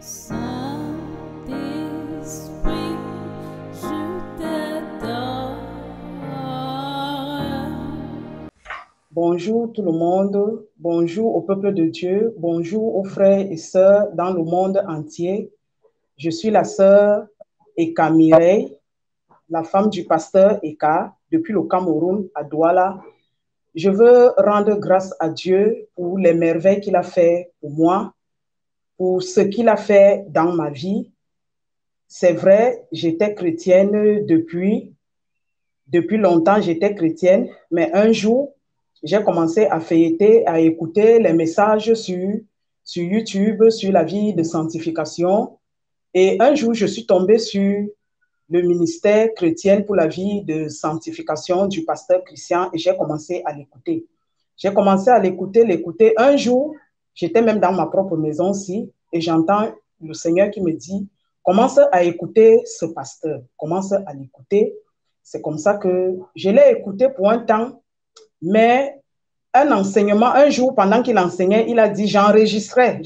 Saint-Esprit, je t'adore. Bonjour tout le monde, bonjour au peuple de Dieu, bonjour aux frères et sœurs dans le monde entier. Je suis la sœur Eka Mireille, la femme du pasteur Eka, depuis le Cameroun à Douala. Je veux rendre grâce à Dieu pour les merveilles qu'il a fait pour moi, pour ce qu'il a fait dans ma vie. C'est vrai, j'étais chrétienne depuis longtemps, j'étais chrétienne, mais un jour, j'ai commencé à feuilleter, à écouter les messages sur YouTube, sur la vie de sanctification. Et un jour, je suis tombée sur le ministère chrétien pour la vie de sanctification du pasteur Christian et j'ai commencé à l'écouter. J'ai commencé à l'écouter. Un jour, j'étais même dans ma propre maison aussi et j'entends le Seigneur qui me dit, commence à écouter ce pasteur, commence à l'écouter. C'est comme ça que je l'ai écouté pour un temps, mais un enseignement, un jour, pendant qu'il enseignait, il a dit, j'enregistrais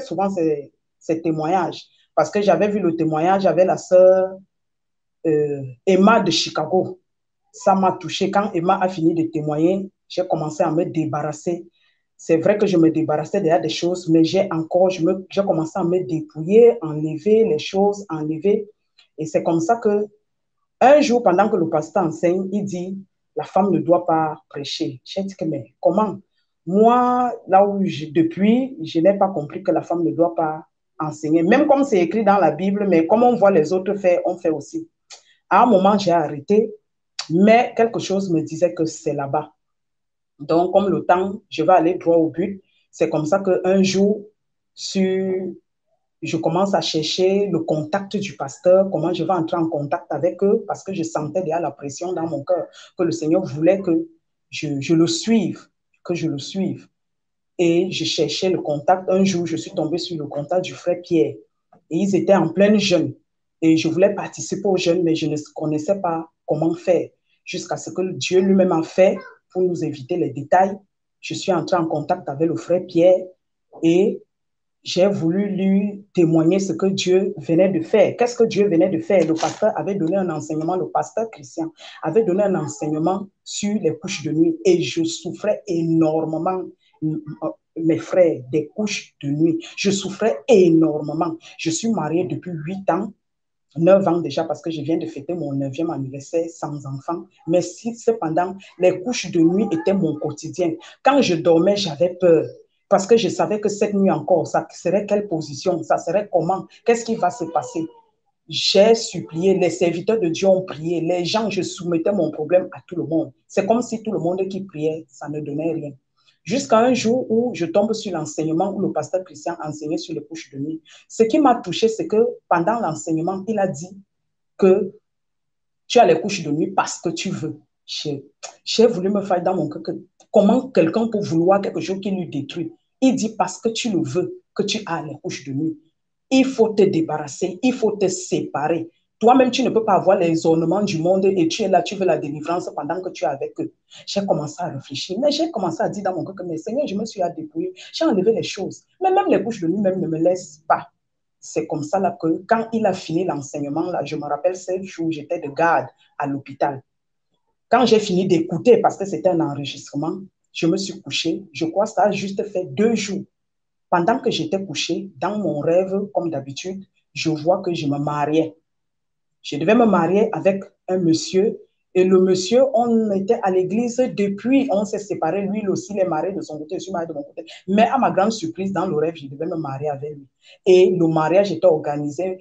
souvent ces témoignages, parce que j'avais vu le témoignage avec la sœur Emma de Chicago. Ça m'a touché. Quand Emma a fini de témoigner, j'ai commencé à me débarrasser. C'est vrai que je me débarrassais déjà des choses, mais j'ai commencé à me dépouiller, enlever les choses, enlever. Et c'est comme ça que un jour, pendant que le pasteur enseigne, il dit, la femme ne doit pas prêcher. J'ai dit que, mais comment? Moi, là où depuis, je n'ai pas compris que la femme ne doit pas enseigner. Même comme c'est écrit dans la Bible, mais comme on voit les autres faire, on fait aussi. À un moment, j'ai arrêté, mais quelque chose me disait que c'est là-bas. Donc, comme le temps, je vais aller droit au but. C'est comme ça qu'un jour, je commence à chercher le contact du pasteur, comment je vais entrer en contact avec eux, parce que je sentais déjà la pression dans mon cœur, que le Seigneur voulait que je le suive, que je le suive. Et je cherchais le contact. Un jour, je suis tombée sur le contact du frère Pierre. Et ils étaient en pleine jeûne. Et je voulais participer au jeûne, mais je ne connaissais pas comment faire. Jusqu'à ce que Dieu lui-même a fait pour nous éviter les détails. Je suis entrée en contact avec le frère Pierre et j'ai voulu lui témoigner ce que Dieu venait de faire. Qu'est-ce que Dieu venait de faire? Le pasteur avait donné un enseignement, le pasteur Christian avait donné un enseignement sur les couches de nuit et je souffrais énormément, mes frères, des couches de nuit. Je souffrais énormément. Je suis mariée depuis 8 ans. 9 ans déjà parce que je viens de fêter mon 9e anniversaire sans enfant. Mais si cependant, les couches de nuit étaient mon quotidien. Quand je dormais, j'avais peur parce que je savais que cette nuit encore, ça serait quelle position, ça serait comment, qu'est-ce qui va se passer. J'ai supplié, les serviteurs de Dieu ont prié, les gens, je soumettais mon problème à tout le monde. C'est comme si tout le monde qui priait, ça ne donnait rien. Jusqu'à un jour où je tombe sur l'enseignement où le pasteur Christian enseignait sur les couches de nuit. Ce qui m'a touché, c'est que pendant l'enseignement, il a dit que tu as les couches de nuit parce que tu veux. J'ai voulu me faire dans mon cœur que comment quelqu'un peut vouloir quelque chose qui lui détruit. Il dit parce que tu le veux, que tu as les couches de nuit. Il faut te débarrasser, il faut te séparer. Toi-même, tu ne peux pas avoir les ornements du monde et tu es là, tu veux la délivrance pendant que tu es avec eux. J'ai commencé à réfléchir, mais j'ai commencé à dire dans mon cœur que, mais Seigneur, je me suis dépouillée, j'ai enlevé les choses. Mais même les couches de nuit même ne me laissent pas. C'est comme ça là, que quand il a fini l'enseignement, là, je me rappelle 7 jours, j'étais de garde à l'hôpital. Quand j'ai fini d'écouter, parce que c'était un enregistrement, je me suis couchée. Je crois que ça a juste fait 2 jours. Pendant que j'étais couchée, dans mon rêve, comme d'habitude, je vois que je me mariais. Je devais me marier avec un monsieur. Et le monsieur, on était à l'église depuis, on s'est séparés. Lui aussi, il est marié de son côté, je suis mariée de mon côté. Mais à ma grande surprise, dans le rêve, je devais me marier avec lui. Et le mariage était organisé,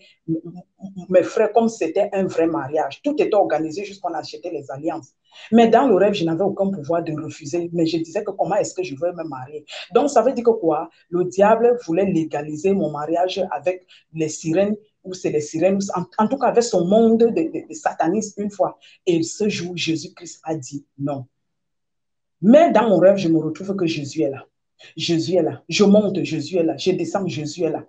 mes frères, comme c'était un vrai mariage. Tout était organisé jusqu'on achetait les alliances. Mais dans le rêve, je n'avais aucun pouvoir de refuser. Mais je disais que comment est-ce que je veux me marier? Donc, ça veut dire que quoi? Le diable voulait légaliser mon mariage avec les sirènes ou c'est les sirènes, en tout cas avec son monde de satanistes une fois. Et ce jour, Jésus-Christ a dit non. Mais dans mon rêve, je me retrouve que Jésus est là. Jésus est là. Je monte, Jésus est là. Je descends, Jésus est là.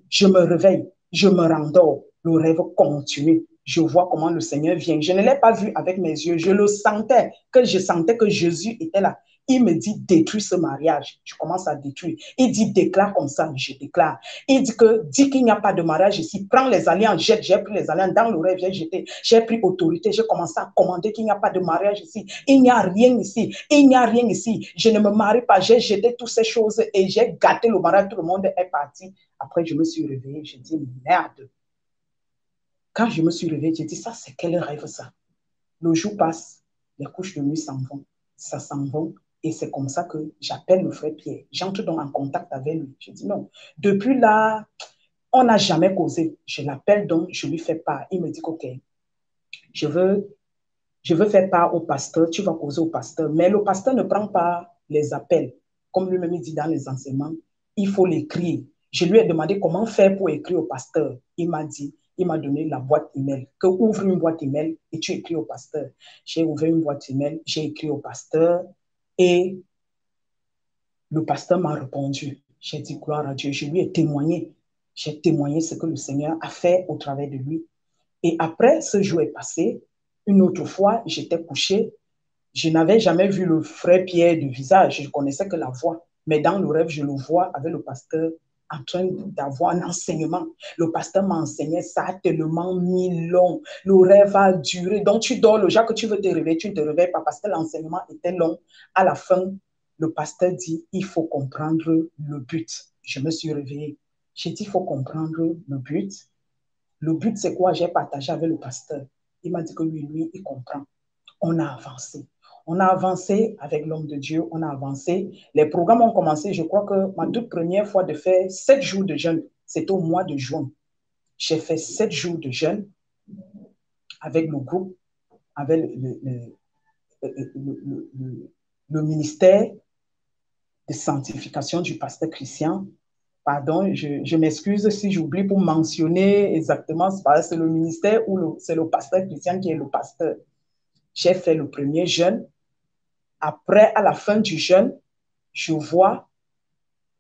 Je me réveille, je me rendors. Le rêve continue. Je vois comment le Seigneur vient. Je ne l'ai pas vu avec mes yeux. Je le sentais, que je sentais que Jésus était là. Il me dit, détruis ce mariage. Je commence à détruire. Il dit, déclare comme ça. Je déclare. Il dit qu'il n'y a pas de mariage ici. Prends les alliances, jette. J'ai pris les alliances. Dans le rêve, j'ai jeté. J'ai pris autorité. J'ai commencé à commander qu'il n'y a pas de mariage ici. Il n'y a rien ici. Il n'y a rien ici. Je ne me marie pas. J'ai jeté toutes ces choses et j'ai gâté le mariage. Tout le monde est parti. Après, je me suis réveillée. J'ai dit, merde. Quand je me suis réveillée, j'ai dit, ça, c'est quel rêve ça? Le jour passe, les couches de nuit s'en vont. Ça s'en va. Et c'est comme ça que j'appelle le frère Pierre. J'entre donc en contact avec lui. Je dis non. Depuis là, on n'a jamais causé. Je l'appelle donc, je lui fais part. Il me dit OK, je veux faire part au pasteur. Tu vas causer au pasteur. Mais le pasteur ne prend pas les appels. Comme lui-même dit dans les enseignements, il faut l'écrire. Je lui ai demandé comment faire pour écrire au pasteur. Il m'a donné la boîte email. Que ouvre une boîte email et tu écris au pasteur. J'ai ouvert une boîte email, j'ai écrit au pasteur. Et le pasteur m'a répondu. J'ai dit gloire à Dieu. Je lui ai témoigné. J'ai témoigné ce que le Seigneur a fait au travers de lui. Et après, ce jour est passé. Une autre fois, j'étais couché. Je n'avais jamais vu le frère Pierre du visage. Je ne connaissais que la voix. Mais dans le rêve, je le vois avec le pasteur en train d'avoir un enseignement. Le pasteur m'enseignait, ça a tellement mis long. Le rêve a duré. Donc, tu dors le jour que tu veux te réveiller, tu ne te réveilles pas parce que l'enseignement était long. À la fin, le pasteur dit, il faut comprendre le but. Je me suis réveillée. J'ai dit, il faut comprendre le but. Le but, c'est quoi? J'ai partagé avec le pasteur. Il m'a dit que lui, il comprend. On a avancé. On a avancé avec l'homme de Dieu, on a avancé. Les programmes ont commencé, je crois que ma toute première fois de faire 7 jours de jeûne, c'était au mois de juin. J'ai fait 7 jours de jeûne avec le groupe, avec le ministère de sanctification du pasteur Christian. Pardon, je m'excuse si j'oublie pour mentionner exactement, c'est le ministère ou c'est le pasteur Christian qui est le pasteur. J'ai fait le premier jeûne. Après, à la fin du jeûne, je vois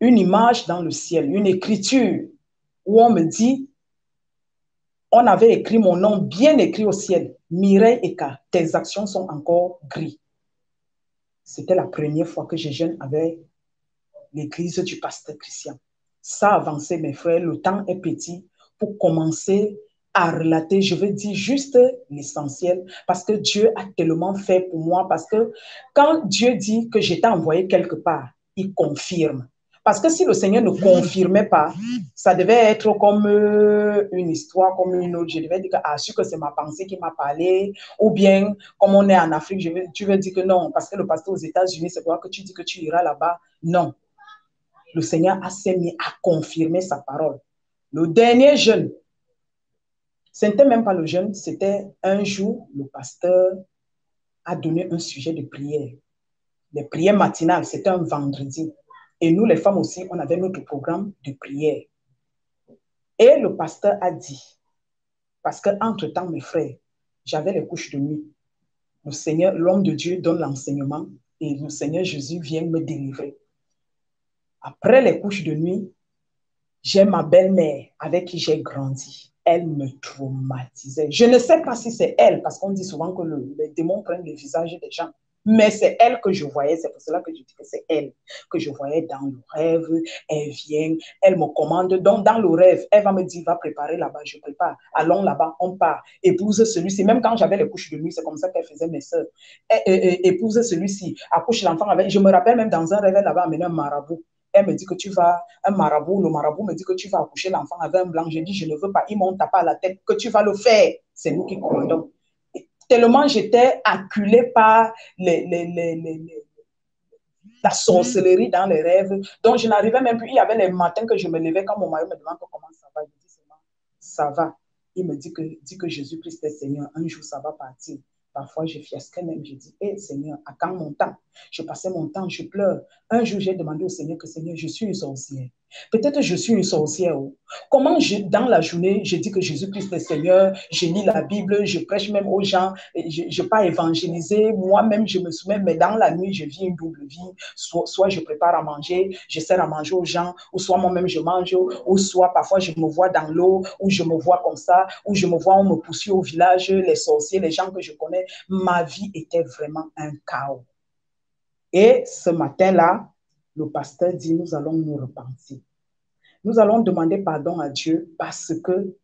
une image dans le ciel, une écriture où on me dit, on avait écrit mon nom bien écrit au ciel, Mireille Eka, tes actions sont encore gris. C'était la première fois que je jeûne avec l'église du pasteur Christian. Ça a avancé, mes frères, le temps est petit pour commencer à relater, je veux dire juste l'essentiel, parce que Dieu a tellement fait pour moi, parce que quand Dieu dit que je t'ai envoyé quelque part, il confirme. Parce que si le Seigneur ne confirmait pas, ça devait être comme une histoire, comme une autre. Je devais dire que, ah, sûr que c'est ma pensée qui m'a parlé, ou bien, comme on est en Afrique, tu veux dire que non, parce que le pasteur aux États-Unis, c'est quoi que tu dis que tu iras là-bas. Non. Le Seigneur s'est mis à confirmer sa parole. Le dernier jeûne, ce n'était même pas le jeûne, c'était un jour, le pasteur a donné un sujet de prière. Les prières matinales, c'était un vendredi. Et nous, les femmes aussi, on avait notre programme de prière. Et le pasteur a dit, parce qu'entre-temps, mes frères, j'avais les couches de nuit. Le Seigneur, l'homme de Dieu donne l'enseignement et le Seigneur Jésus vient me délivrer. Après les couches de nuit, j'ai ma belle-mère avec qui j'ai grandi. Elle me traumatisait. Je ne sais pas si c'est elle, parce qu'on dit souvent que les démons prennent le visage des gens. Mais c'est elle que je voyais. C'est pour cela que je dis que c'est elle que je voyais dans le rêve. Elle vient, elle me commande. Donc, dans le rêve, elle va me dire, va préparer là-bas. Je prépare. Allons là-bas, on part. Épouse celui-ci. Même quand j'avais les couches de nuit, c'est comme ça qu'elle faisait mes soeurs. Épouse celui-ci. Accouche l'enfant avec. Je me rappelle même dans un rêve, elle avait amené un marabout. Elle me dit que tu vas, un marabout, le marabout me dit que tu vas accoucher l'enfant avec un blanc. Je dis, je ne veux pas, il m'ont tapé à la tête, que tu vas le faire. C'est nous qui commandons. Tellement j'étais acculée par la sorcellerie dans les rêves. Donc, je n'arrivais même plus. Il y avait les matins que je me levais quand mon mari me demande comment ça va. Je dis seulement, ça va. Il me dit que Jésus-Christ est Seigneur. Un jour, ça va partir. Parfois, je fiasquais même. Je dis, hé Seigneur, à quand mon temps? Je passais mon temps, je pleure. Un jour, j'ai demandé au Seigneur que Seigneur, je suis une sorcière. Peut-être que je suis une sorcière. Comment dans la journée, je dis que Jésus-Christ est Seigneur, je lis la Bible, je prêche même aux gens, je ne pas évangéliser, moi-même je me soumets, mais dans la nuit, je vis une double vie. Soit je prépare à manger, je sers à manger aux gens, ou soit moi-même je mange, ou soit parfois je me vois dans l'eau, ou je me vois comme ça, ou je me vois, on me poursuit au village, les sorciers, les gens que je connais. Ma vie était vraiment un chaos. Et ce matin-là, le pasteur dit, nous allons nous repentir. Nous allons demander pardon à Dieu parce que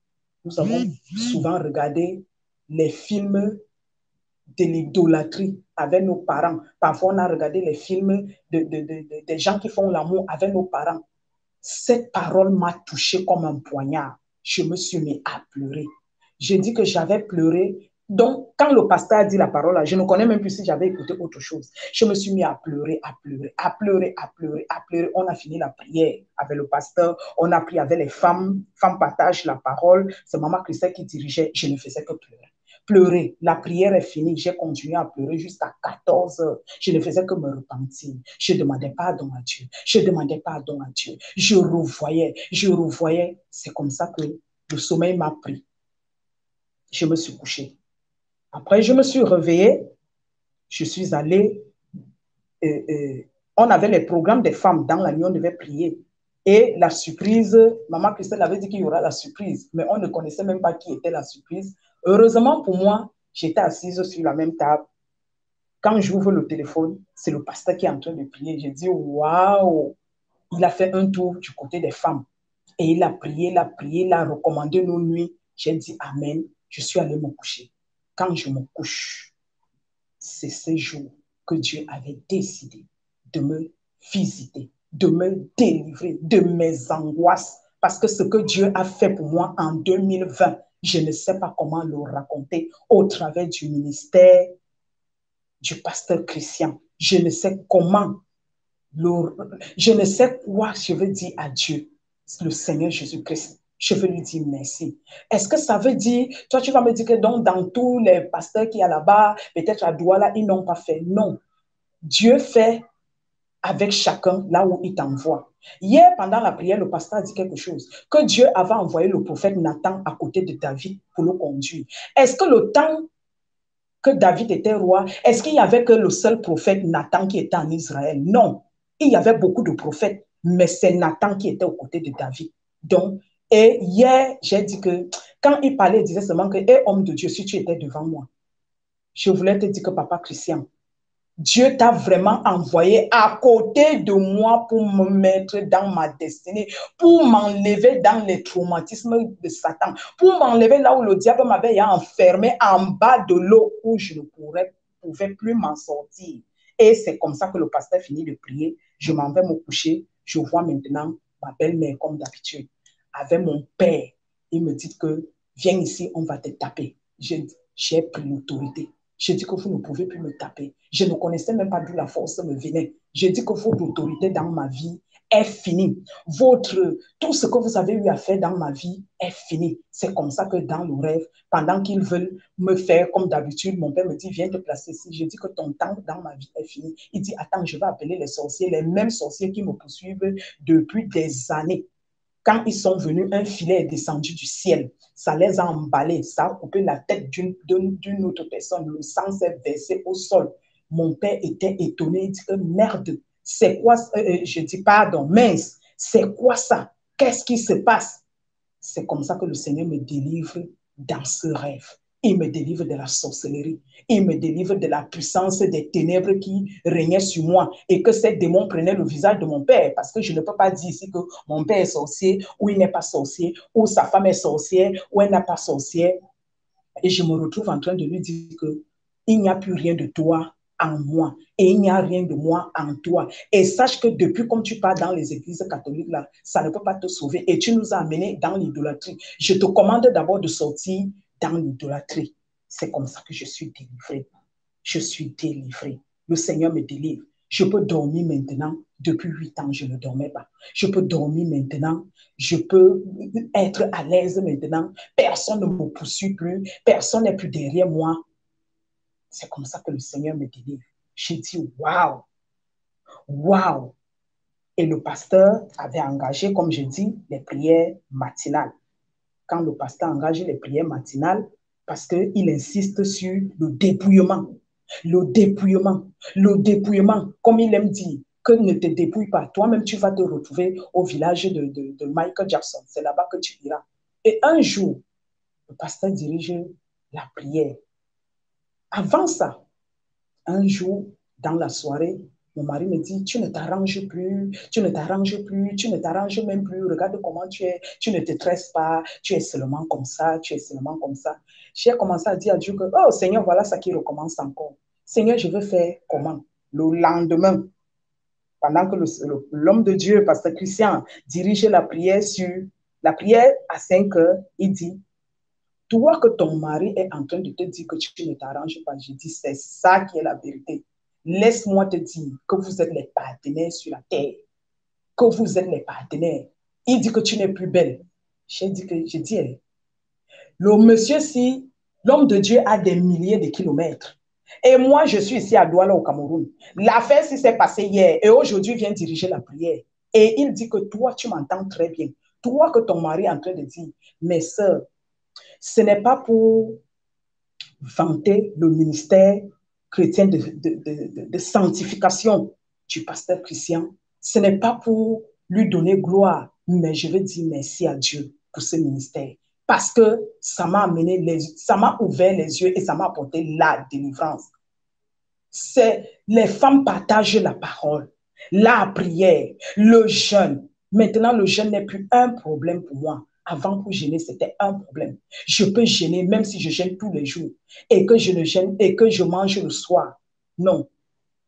nous avons souvent regardé les films de l'idolâtrie avec nos parents. Parfois, on a regardé les films des gens qui font l'amour avec nos parents. Cette parole m'a touché comme un poignard. Je me suis mis à pleurer. J'ai dit que j'avais pleuré. Donc, quand le pasteur a dit la parole, là, je ne connais même plus si j'avais écouté autre chose. Je me suis mis à pleurer, à pleurer, à pleurer, à pleurer, à pleurer. On a fini la prière avec le pasteur. On a prié avec les femmes. Femmes partagent la parole. C'est Maman Christelle qui dirigeait. Je ne faisais que pleurer. Pleurer. La prière est finie. J'ai continué à pleurer jusqu'à 14 heures. Je ne faisais que me repentir. Je demandais pardon à Dieu. Je demandais pardon à Dieu. Je revoyais, je revoyais. C'est comme ça que le sommeil m'a pris. Je me suis couchée. Après, je me suis réveillée. Je suis allée. On avait les programmes des femmes dans la nuit, on devait prier. Et la surprise, Maman Christelle avait dit qu'il y aura la surprise, mais on ne connaissait même pas qui était la surprise. Heureusement pour moi, j'étais assise sur la même table. Quand j'ouvre le téléphone, c'est le pasteur qui est en train de prier. J'ai dit, waouh, il a fait un tour du côté des femmes. Et il a prié, il a recommandé nos nuits. J'ai dit Amen. Je suis allée me coucher. Quand je me couche, c'est ce jour que Dieu avait décidé de me visiter, de me délivrer de mes angoisses. Parce que ce que Dieu a fait pour moi en 2020, je ne sais pas comment le raconter au travers du ministère du pasteur Christian. Je ne sais comment, je ne sais quoi je veux dire à Dieu, le Seigneur Jésus-Christ. Je veux lui dire merci. Est-ce que ça veut dire, toi tu vas me dire que donc, dans tous les pasteurs qui y a là-bas, peut-être à Douala, ils n'ont pas fait. Non. Dieu fait avec chacun là où il t'envoie. Hier, pendant la prière, le pasteur a dit quelque chose, que Dieu avait envoyé le prophète Nathan à côté de David pour le conduire. Est-ce que le temps que David était roi, est-ce qu'il y avait que le seul prophète Nathan qui était en Israël? Non. Il y avait beaucoup de prophètes, mais c'est Nathan qui était aux côtés de David. Donc, et hier, j'ai dit que quand il parlait, il disait seulement que, hé, homme de Dieu, si tu étais devant moi, je voulais te dire que papa Christian, Dieu t'a vraiment envoyé à côté de moi pour me mettre dans ma destinée, pour m'enlever dans les traumatismes de Satan, pour m'enlever là où le diable m'avait enfermé en bas de l'eau où je ne pouvais plus m'en sortir. Et c'est comme ça que le pasteur finit de prier. Je m'en vais me coucher. Je vois maintenant ma belle-mère comme d'habitude. Avec mon père, il me dit que viens ici, on va te taper. J'ai pris l'autorité. J'ai dit que vous ne pouvez plus me taper. Je ne connaissais même pas d'où la force me venait. J'ai dit que votre autorité dans ma vie est finie. Tout ce que vous avez eu à faire dans ma vie est fini. C'est comme ça que dans le rêve, pendant qu'ils veulent me faire comme d'habitude, mon père me dit, viens te placer ici. Je dis que ton temps dans ma vie est fini. Il dit, attends, je vais appeler les sorciers, les mêmes sorciers qui me poursuivent depuis des années. Quand ils sont venus, un filet est descendu du ciel. Ça les a emballés. Ça a coupé la tête d'une autre personne. Le sang s'est versé au sol. Mon père était étonné. Il dit que merde, c'est quoi? Je dis pardon, mince, c'est quoi ça? Qu'est-ce qui se passe? C'est comme ça que le Seigneur me délivre dans ce rêve. Il me délivre de la sorcellerie. Il me délivre de la puissance des ténèbres qui régnaient sur moi et que ces démons prenaient le visage de mon père. Parce que je ne peux pas dire ici que mon père est sorcier ou il n'est pas sorcier, ou sa femme est sorcière ou elle n'est pas sorcière. Et je me retrouve en train de lui dire qu'il n'y a plus rien de toi en moi et il n'y a rien de moi en toi. Et sache que depuis comme tu pars dans les églises catholiques, là, ça ne peut pas te sauver. Et tu nous as amenés dans l'idolâtrie. Je te commande d'abord de sortir dans l'idolâtrie. C'est comme ça que je suis délivrée. Je suis délivrée. Le Seigneur me délivre. Je peux dormir maintenant. Depuis 8 ans, je ne dormais pas. Je peux dormir maintenant. Je peux être à l'aise maintenant. Personne ne me poursuit plus. Personne n'est plus derrière moi. C'est comme ça que le Seigneur me délivre. J'ai dit, waouh, waouh. Et le pasteur avait engagé, comme je dis, les prières matinales. Quand le pasteur engage les prières matinales, parce qu'il insiste sur le dépouillement. Le dépouillement. Le dépouillement, comme il aime dire, que ne te dépouille pas. Toi-même, tu vas te retrouver au village de Michael Jackson. C'est là-bas que tu iras. Et un jour, le pasteur dirige la prière. Avant ça, un jour, dans la soirée, Mon mari me dit, tu ne t'arranges plus, tu ne t'arranges plus, tu ne t'arranges même plus. Regarde comment tu es, tu ne te tresses pas, tu es seulement comme ça, tu es seulement comme ça. J'ai commencé à dire à Dieu que, oh Seigneur, voilà ça qui recommence encore. Seigneur, je veux faire comment? Le lendemain, pendant que l'homme de Dieu, pasteur Christian, dirige la prière à 5 heures, il dit, toi que ton mari est en train de te dire que tu ne t'arranges pas, je dis, c'est ça qui est la vérité. Laisse-moi te dire que vous êtes les partenaires sur la terre, que vous êtes les partenaires. Il dit que tu n'es plus belle. J'ai dit, le monsieur, si l'homme de Dieu a des milliers de kilomètres, et moi, je suis ici à Douala au Cameroun. L'affaire, si s'est passée hier, et aujourd'hui, vient diriger la prière. Et il dit que toi, tu m'entends très bien. Toi que ton mari est en train de dire, mes sœurs, ce n'est pas pour vanter le ministère chrétien de sanctification du pasteur Christian. Ce n'est pas pour lui donner gloire, mais je veux dire merci à Dieu pour ce ministère. Parce que ça m'a ça m'a ouvert les yeux et ça m'a apporté la délivrance. C'est les femmes partagent la parole, la prière, le jeûne. Maintenant, le jeûne n'est plus un problème pour moi. Avant, pour jeûner, c'était un problème. Je peux jeûner même si je jeûne tous les jours et que je ne jeûne et que je mange le soir. Non.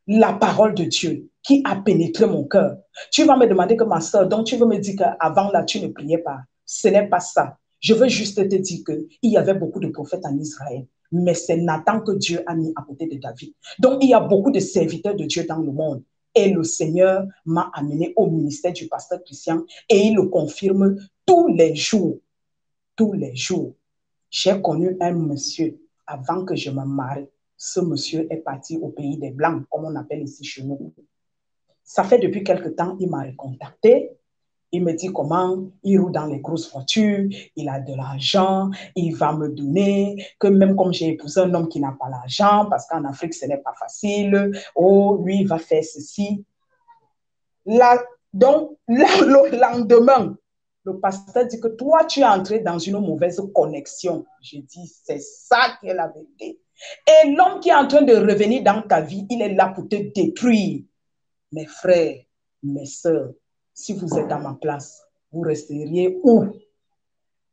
La parole de Dieu qui a pénétré mon cœur. Tu vas me demander que ma soeur, donc tu veux me dire qu'avant là, tu ne priais pas. Ce n'est pas ça. Je veux juste te dire qu'il y avait beaucoup de prophètes en Israël, mais c'est Nathan que Dieu a mis à côté de David. Donc, il y a beaucoup de serviteurs de Dieu dans le monde. Et le Seigneur m'a amené au ministère du pasteur Christian et il le confirme tous les jours. Tous les jours. J'ai connu un monsieur avant que je me marie. Ce monsieur est parti au pays des Blancs, comme on appelle ici chez nous. Ça fait depuis quelque temps, il m'a recontacté. Il me dit comment il roule dans les grosses voitures, il a de l'argent, il va me donner, que même comme j'ai épousé un homme qui n'a pas l'argent, parce qu'en Afrique, ce n'est pas facile, oh, lui, il va faire ceci. Là, donc, le lendemain, le pasteur dit que toi, tu es entré dans une mauvaise connexion. Je dis, c'est ça qui est la vérité. Et l'homme qui est en train de revenir dans ta vie, il est là pour te détruire. Mes frères, mes sœurs, si vous êtes à ma place, vous resteriez où?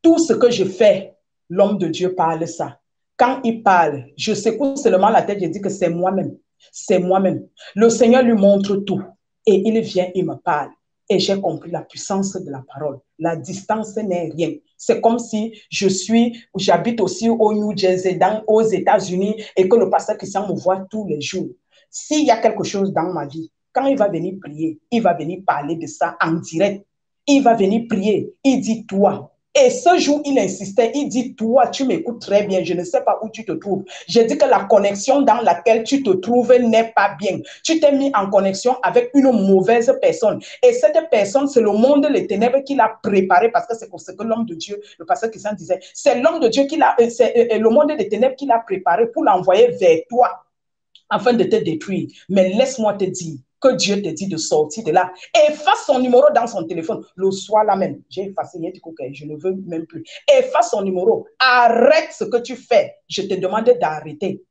Tout ce que je fais, l'homme de Dieu parle ça. Quand il parle, je secoue seulement la tête, je dis que c'est moi-même. C'est moi-même. Le Seigneur lui montre tout. Et il vient, il me parle. Et j'ai compris la puissance de la parole. La distance n'est rien. C'est comme si j'habite aussi au New Jersey, aux États-Unis, et que le pasteur Christian me voit tous les jours. S'il y a quelque chose dans ma vie, quand il va venir prier, il va venir parler de ça en direct. Il va venir prier. Il dit, toi, et ce jour, il insistait, il dit, toi, tu m'écoutes très bien, je ne sais pas où tu te trouves. J'ai dit que la connexion dans laquelle tu te trouves n'est pas bien. Tu t'es mis en connexion avec une mauvaise personne. Et cette personne, c'est le monde des ténèbres qui l'a préparé, parce que c'est pour ce que l'homme de Dieu, le pasteur Christian disait, c'est l'homme de Dieu c'est le monde des ténèbres qui l'a préparé pour l'envoyer vers toi, afin de te détruire. Mais laisse-moi te dire que Dieu te dit de sortir de là. Efface son numéro dans son téléphone. Le soir là même, j'ai effacé, je ne veux même plus. Efface son numéro. Arrête ce que tu fais. Je te demande d'arrêter.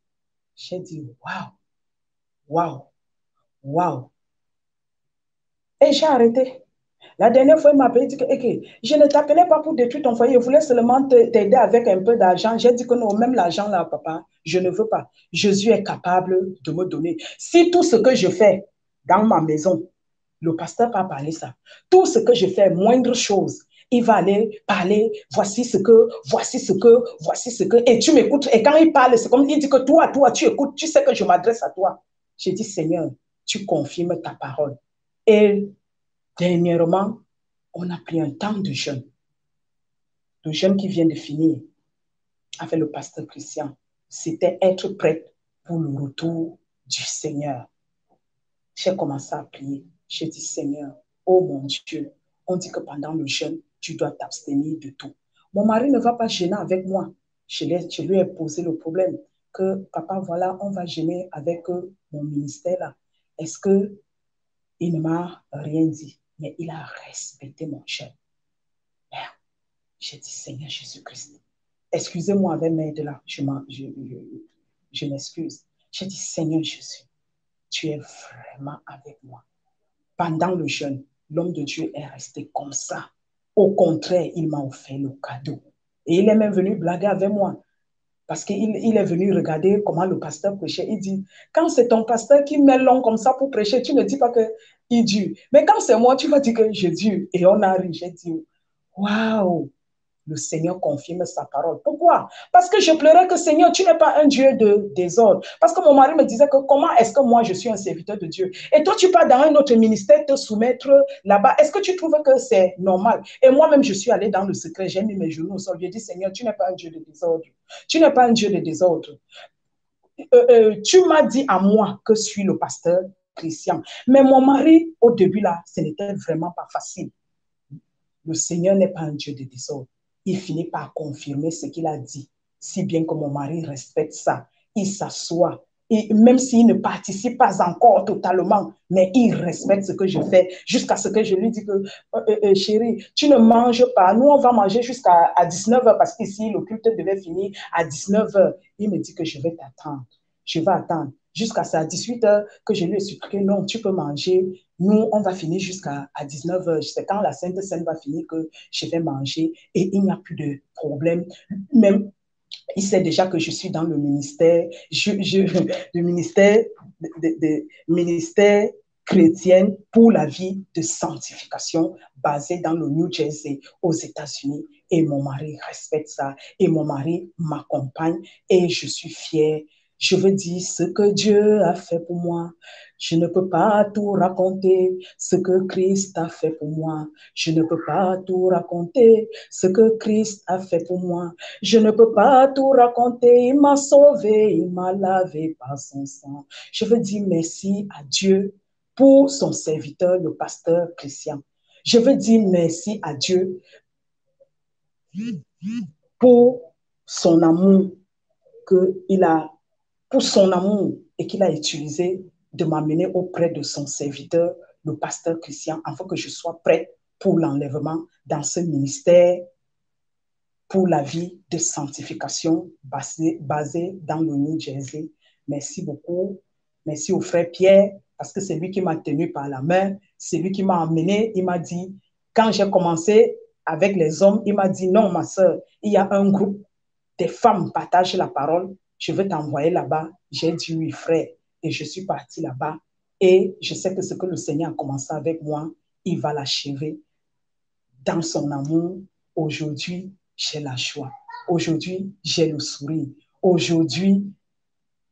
J'ai dit, waouh, waouh, waouh. Et j'ai arrêté. La dernière fois, il m'a appelé, il dit que je ne t'appelais pas pour détruire ton foyer, je voulais seulement t'aider avec un peu d'argent. J'ai dit que non, même l'argent là, papa, je ne veux pas. Jésus est capable de me donner. Si tout ce que je fais dans ma maison, le pasteur va parler ça. Tout ce que je fais, moindre chose, il va aller parler, voici ce que, voici ce que, voici ce que, et tu m'écoutes. Et quand il parle, c'est comme il dit que toi, tu écoutes, tu sais que je m'adresse à toi. J'ai dit, Seigneur, tu confirmes ta parole. Et dernièrement, on a pris un temps de jeûne. Le jeûne qui vient de finir avec le pasteur Christian, c'était être prête pour le retour du Seigneur. J'ai commencé à prier. J'ai dit, Seigneur, oh mon Dieu, on dit que pendant le jeûne, tu dois t'abstenir de tout. Mon mari ne va pas jeûner avec moi. Je lui ai posé le problème que, papa, voilà, on va jeûner avec mon ministère là. Est-ce qu'il ne m'a rien dit? Mais il a respecté mon jeûne. J'ai dit, Seigneur Jésus-Christ, excusez-moi avec mes de là, je m'excuse. J'ai dit, Seigneur Jésus, tu es vraiment avec moi. Pendant le jeûne, l'homme de Dieu est resté comme ça. Au contraire, il m'a offert le cadeau. Et il est même venu blaguer avec moi. Parce qu'il est venu regarder comment le pasteur prêchait. Il dit, quand c'est ton pasteur qui met long comme ça pour prêcher, tu ne dis pas qu'il dure. Mais quand c'est moi, tu vas dire que je dure. Et on a ri. J'ai dit, waouh, le Seigneur confirme sa parole. Pourquoi? Parce que je pleurais que Seigneur, tu n'es pas un Dieu de désordre. Parce que mon mari me disait que comment est-ce que moi je suis un serviteur de Dieu? Et toi, tu pars dans un autre ministère te soumettre là-bas. Est-ce que tu trouves que c'est normal? Et moi-même, je suis allée dans le secret. J'ai mis mes genoux au sol. J'ai dit, Seigneur, tu n'es pas un Dieu de désordre. Tu n'es pas un Dieu de désordre. Tu m'as dit à moi que je suis le pasteur Christian. Mais mon mari, au début, là, ce n'était vraiment pas facile. Le Seigneur n'est pas un Dieu de désordre. Il finit par confirmer ce qu'il a dit, si bien que mon mari respecte ça. Il s'assoit. Et même s'il ne participe pas encore totalement, mais il respecte ce que je fais jusqu'à ce que je lui dis que, chérie, tu ne manges pas. Nous, on va manger jusqu'à 19h parce qu'ici, le culte devait finir à 19h. Il me dit que je vais t'attendre. Je vais attendre jusqu'à ça, à 18h, que je lui ai suppliqué, non, tu peux manger. Nous, on va finir jusqu'à 19h. C'est quand la Sainte Seine va finir que je vais manger et il n'y a plus de problème. Même, il sait déjà que je suis dans le ministère, le ministère chrétien pour la vie de sanctification basé dans le New Jersey aux États-Unis. Et mon mari respecte ça. Et mon mari m'accompagne et je suis fière. Je veux dire ce que Dieu a fait pour moi. Je ne peux pas tout raconter ce que Christ a fait pour moi. Je ne peux pas tout raconter ce que Christ a fait pour moi. Je ne peux pas tout raconter. Il m'a sauvé, il m'a lavé par son sang. Je veux dire merci à Dieu pour son serviteur, le pasteur Christian. Je veux dire merci à Dieu pour son amour qu'il a, pour son amour et qu'il a utilisé de m'amener auprès de son serviteur, le pasteur Christian, afin que je sois prête pour l'enlèvement dans ce ministère pour la vie de sanctification basée dans le New Jersey. Merci beaucoup. Merci au frère Pierre, parce que c'est lui qui m'a tenu par la main, c'est lui qui m'a emmené. Il m'a dit, quand j'ai commencé avec les hommes, il m'a dit, non, ma soeur, il y a un groupe, des femmes partagent la parole, je vais t'envoyer là-bas. J'ai dit oui, frère. Et je suis partie là-bas. Et je sais que ce que le Seigneur a commencé avec moi, il va l'achever dans son amour. Aujourd'hui, j'ai la joie. Aujourd'hui, j'ai le sourire. Aujourd'hui,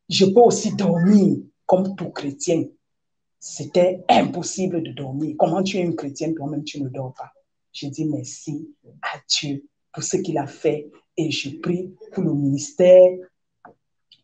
je peux aussi dormir comme tout chrétien. C'était impossible de dormir. Comment tu es une chrétienne, toi-même, tu ne dors pas. Je dis merci à Dieu pour ce qu'il a fait et je prie pour le ministère,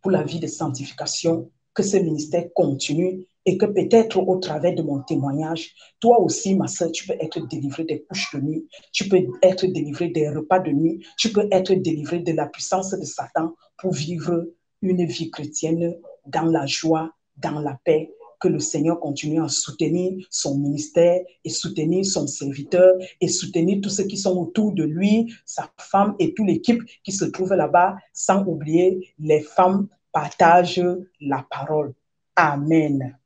pour la vie de sanctification, que ce ministère continue et que peut-être au travers de mon témoignage, toi aussi, ma soeur, tu peux être délivré des couches de nuit, tu peux être délivré des repas de nuit, tu peux être délivré de la puissance de Satan pour vivre une vie chrétienne dans la joie, dans la paix. Que le Seigneur continue à soutenir son ministère et soutenir son serviteur et soutenir tous ceux qui sont autour de lui, sa femme et toute l'équipe qui se trouve là-bas, sans oublier les femmes partagent la parole. Amen.